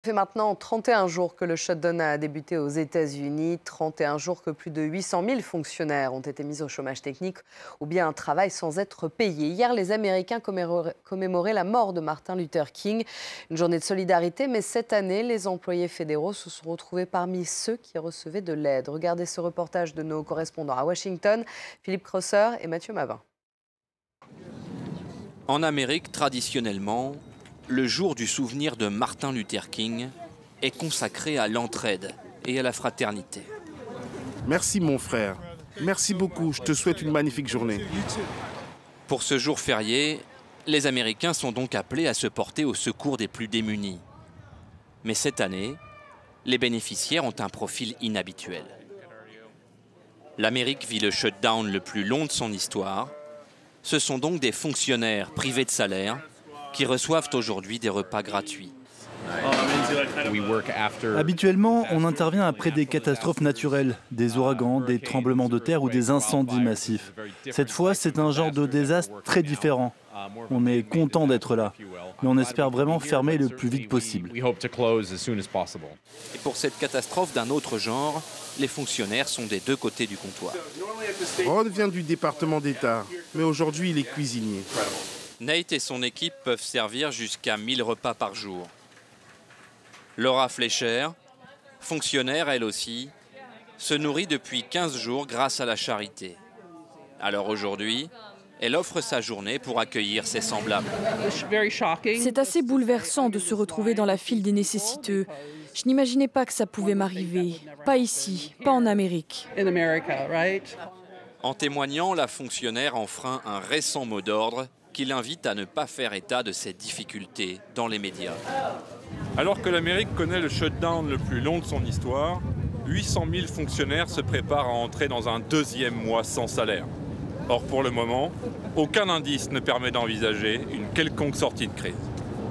Ça fait maintenant 31 jours que le shutdown a débuté aux États-Unis, 31 jours que plus de 800 000 fonctionnaires ont été mis au chômage technique ou bien un travail sans être payé. Hier, les Américains commémoraient la mort de Martin Luther King, une journée de solidarité, mais cette année, les employés fédéraux se sont retrouvés parmi ceux qui recevaient de l'aide. Regardez ce reportage de nos correspondants à Washington, Philippe Crosser et Mathieu Mavin. En Amérique, traditionnellement, le jour du souvenir de Martin Luther King est consacré à l'entraide et à la fraternité. Merci mon frère. Merci beaucoup. Je te souhaite une magnifique journée. Pour ce jour férié, les Américains sont donc appelés à se porter au secours des plus démunis. Mais cette année, les bénéficiaires ont un profil inhabituel. L'Amérique vit le shutdown le plus long de son histoire. Ce sont donc des fonctionnaires privés de salaire qui reçoivent aujourd'hui des repas gratuits. Habituellement, on intervient après des catastrophes naturelles, des ouragans, des tremblements de terre ou des incendies massifs. Cette fois, c'est un genre de désastre très différent. On est content d'être là, mais on espère vraiment fermer le plus vite possible. Et pour cette catastrophe d'un autre genre, les fonctionnaires sont des deux côtés du comptoir. Rod vient du département d'État, mais aujourd'hui il est cuisinier. Nate et son équipe peuvent servir jusqu'à 1000 repas par jour. Laura Fleischer, fonctionnaire elle aussi, se nourrit depuis 15 jours grâce à la charité. Alors aujourd'hui, elle offre sa journée pour accueillir ses semblables. C'est assez bouleversant de se retrouver dans la file des nécessiteux. Je n'imaginais pas que ça pouvait m'arriver. Pas ici, pas en Amérique. En témoignant, la fonctionnaire enfreint un récent mot d'ordre qui l'invite à ne pas faire état de ses difficultés dans les médias. Alors que l'Amérique connaît le shutdown le plus long de son histoire, 800 000 fonctionnaires se préparent à entrer dans un deuxième mois sans salaire. Or, pour le moment, aucun indice ne permet d'envisager une quelconque sortie de crise.